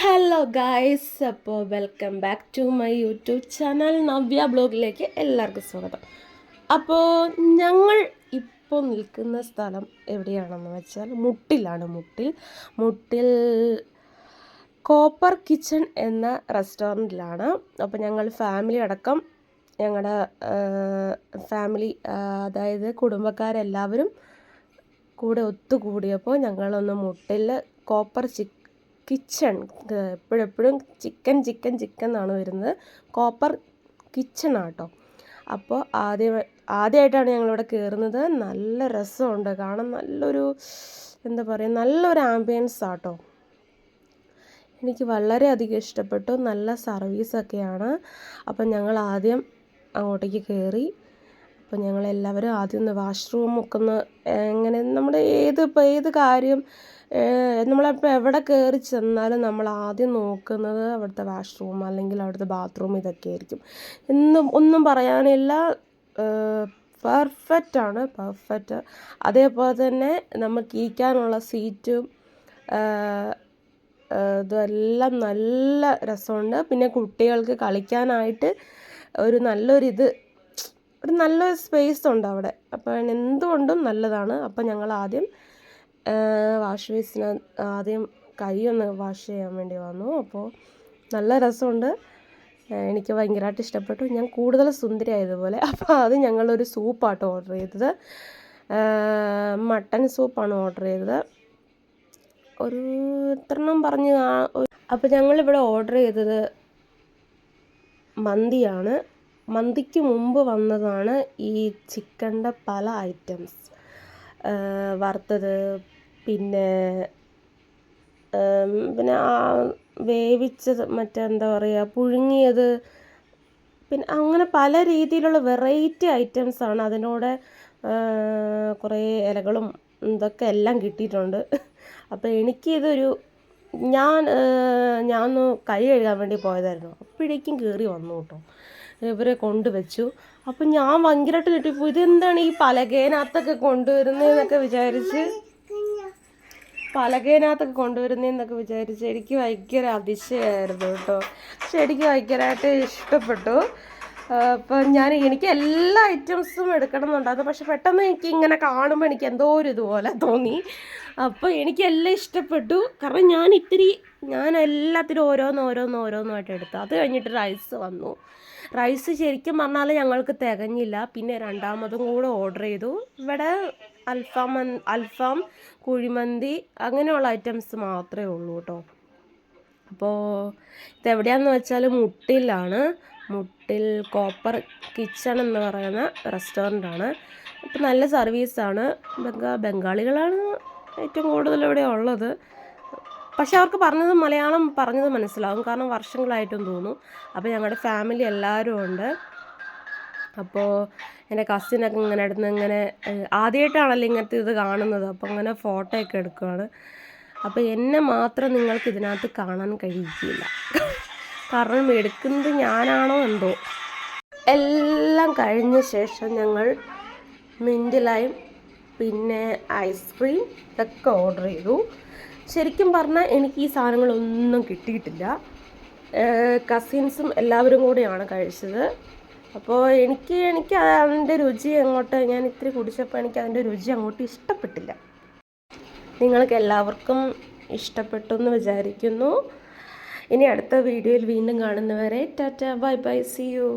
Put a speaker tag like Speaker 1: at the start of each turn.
Speaker 1: Hello guys, അപ്പോൾ welcome back to my YouTube channel Navya ബ്ലോഗിലേക്ക് എല്ലാവർക്കും സ്വാഗതം. അപ്പോൾ ഞങ്ങൾ ഇപ്പോൾ നിൽക്കുന്ന സ്ഥലം എവിടെയാണെന്ന് വെച്ചാൽ മുട്ടിലാണ്. മുട്ടിൽ കോപ്പർ കിച്ചൺ എന്ന റെസ്റ്റോറൻറ്റിലാണ്. അപ്പോൾ ഞങ്ങൾ ഫാമിലി അടക്കം ഞങ്ങളുടെ ഫാമിലി, അതായത് കുടുംബക്കാരെല്ലാവരും കൂടെ ഒത്തുകൂടിയപ്പോൾ ഞങ്ങളൊന്ന് മുട്ടിൽ കോപ്പർ കിച്ചൺ, എപ്പോഴെപ്പോഴും ചിക്കൻ എന്നാണ് വരുന്നത്, കോപ്പർ കിച്ചൺ ആട്ടോ. അപ്പോൾ ആദ്യമായിട്ടാണ് ഞങ്ങളിവിടെ കയറുന്നത്. നല്ല രസമുണ്ട് കാണാൻ, നല്ലൊരു ആംബിയൻസ് ആട്ടോ. എനിക്ക് വളരെയധികം ഇഷ്ടപ്പെട്ടു. നല്ല സർവീസൊക്കെയാണ്. അപ്പം ഞങ്ങൾ ആദ്യം അങ്ങോട്ടേക്ക് കയറി. അപ്പോൾ ഞങ്ങളെല്ലാവരും ആദ്യം ഒന്ന് വാഷ്റൂമൊക്കെ ഒന്ന്, എങ്ങനെ നമ്മുടെ ഏത് കാര്യം നമ്മളിപ്പോൾ എവിടെ കയറി ചെന്നാലും നമ്മൾ ആദ്യം നോക്കുന്നത് അവിടുത്തെ വാഷ്റൂം അല്ലെങ്കിൽ അവിടുത്തെ ബാത്റൂം ഇതൊക്കെ ആയിരിക്കും. ഒന്നും പറയാനില്ല, പെർഫെക്റ്റ്. അതേപോലെ തന്നെ നമുക്ക് ഇരിക്കാനുള്ള സീറ്റും ഇതെല്ലാം നല്ല രസമുണ്ട്. പിന്നെ കുട്ടികൾക്ക് കളിക്കാനായിട്ട് ഒരു നല്ലൊരു സ്പേസ് ഉണ്ട് അവിടെ. അപ്പോൾ എന്തുകൊണ്ടും നല്ലതാണ്. അപ്പോൾ ഞങ്ങൾ ആദ്യം വാഷ് ബേസിന് ആദ്യം കൈ ഒന്ന് വാഷ് ചെയ്യാൻ വേണ്ടി വന്നു. അപ്പോൾ നല്ല രസമുണ്ട്. എനിക്ക് ഭയങ്കരമായിട്ട് ഇഷ്ടപ്പെട്ടു. ഞാൻ കൂടുതൽ സുന്ദരിയായതുപോലെ. അപ്പോൾ അത് ഞങ്ങളൊരു സൂപ്പാട്ടോ ഓർഡർ ചെയ്തത്. മട്ടൻ സൂപ്പാണ് ഓർഡർ ചെയ്തത്. ഒരു എത്രണ്ണം പറഞ്ഞു. അപ്പോൾ ഞങ്ങളിവിടെ ഓർഡർ ചെയ്തത് മന്തിയാണ്. മന്തിക്ക് മുമ്പ് വന്നതാണ് ഈ ചിക്കൻ്റെ പല ഐറ്റംസ്, വറുത്തത്, പിന്നെ വേവിച്ചത്, മറ്റെന്താ പറയുക, പുഴുങ്ങിയത്, പിന്നെ അങ്ങനെ പല രീതിയിലുള്ള വെറൈറ്റി ഐറ്റംസാണ്. അതിനോട് കുറേ ഇലകളും ഇതൊക്കെ എല്ലാം കിട്ടിയിട്ടുണ്ട്. അപ്പോൾ എനിക്കിതൊരു ഞാനൊന്ന് കൈ കഴുകാൻ വേണ്ടി പോയതായിരുന്നു. അപ്പോഴേക്കും കയറി വന്നു കേട്ടോ, ഇവരെ കൊണ്ടുവച്ചു. അപ്പം ഞാൻ ഭയങ്കരമായിട്ട് ഞെട്ടിപ്പോയി. ഇതെന്താണ് ഈ പലകേനകത്തൊക്കെ കൊണ്ടുവരുന്നതെന്നൊക്കെ വിചാരിച്ച് എനിക്ക് ഭയങ്കര അതിശയമായിരുന്നു കേട്ടോ. പക്ഷെ എനിക്ക് ഭയങ്കരമായിട്ട് ഇഷ്ടപ്പെട്ടു. അപ്പം എനിക്ക് എല്ലാ ഐറ്റംസും എടുക്കണം എന്നുണ്ടായിരുന്നു. പക്ഷെ പെട്ടെന്ന് എനിക്ക് ഇങ്ങനെ കാണുമ്പോൾ എനിക്ക് എന്തോ ഒരു ഇതുപോലെ തോന്നി. അപ്പോൾ എനിക്കെല്ലാം ഇഷ്ടപ്പെട്ടു. കാരണം ഞാൻ എല്ലാത്തിനും ഓരോന്നായിട്ട് എടുത്തു. അത് കഴിഞ്ഞിട്ട് റൈസ് വന്നു. റൈസ് ശരിക്കും പറഞ്ഞാൽ ഞങ്ങൾക്ക് തികഞ്ഞില്ല. പിന്നെ രണ്ടാമതും കൂടെ ഓർഡർ ചെയ്തു. ഇവിടെ അൽഫാം, കുഴിമന്തി അങ്ങനെയുള്ള ഐറ്റംസ് മാത്രമേ ഉള്ളൂ കേട്ടോ. അപ്പോൾ ഇതെവിടെയാണെന്ന് വെച്ചാൽ മുട്ടിലാണ്. മുട്ടിൽ കോപ്പർ കിച്ചൺ എന്ന് പറയുന്ന റെസ്റ്റോറൻ്റാണ്. അപ്പോൾ നല്ല സർവീസാണ്. ബംഗാളികളാണ് ഏറ്റവും കൂടുതൽ ഇവിടെ ഉള്ളത്. പക്ഷെ അവർക്ക് മലയാളം പറഞ്ഞത് മനസ്സിലാവും, കാരണം വർഷങ്ങളായിട്ടും തോന്നും. അപ്പോൾ ഞങ്ങളുടെ ഫാമിലി എല്ലാവരും ഉണ്ട്. അപ്പോൾ എൻ്റെ കസിനൊക്കെ ഇങ്ങനെ ആദ്യമായിട്ടാണല്ലോ ഇങ്ങനത്തെ ഇത് കാണുന്നത്. അപ്പോൾ അങ്ങനെ ഫോട്ടോ ഒക്കെ എടുക്കുകയാണ്. അപ്പോൾ എന്നെ മാത്രം നിങ്ങൾക്ക് ഇതിനകത്ത് കാണാൻ കഴിയില്ല, കാരണം എടുക്കുന്നത് ഞാനാണോ എന്തോ. എല്ലാം കഴിഞ്ഞ ശേഷം ഞങ്ങൾ മിൻറ്റ് ലൈം പിന്നെ ഐസ്ക്രീം ഇതൊക്കെ ഓർഡർ ചെയ്തു. ശരിക്കും പറഞ്ഞാൽ എനിക്ക് ഈ സാധനങ്ങളൊന്നും കിട്ടിയിട്ടില്ല. കസിൻസും എല്ലാവരും കൂടെയാണ് കഴിച്ചത്. അപ്പോൾ എനിക്ക് അതിൻ്റെ രുചി ഞാൻ ഇത്തിരി കുടിച്ചപ്പോൾ എനിക്ക് അതിൻ്റെ രുചി അങ്ങോട്ട് ഇഷ്ടപ്പെട്ടില്ല. നിങ്ങൾക്ക് എല്ലാവർക്കും ഇഷ്ടപ്പെട്ടു എന്ന് വിചാരിക്കുന്നു. ഇനി അടുത്ത വീഡിയോയിൽ വീണ്ടും കാണുന്നവരെ tata, bye bye, see U.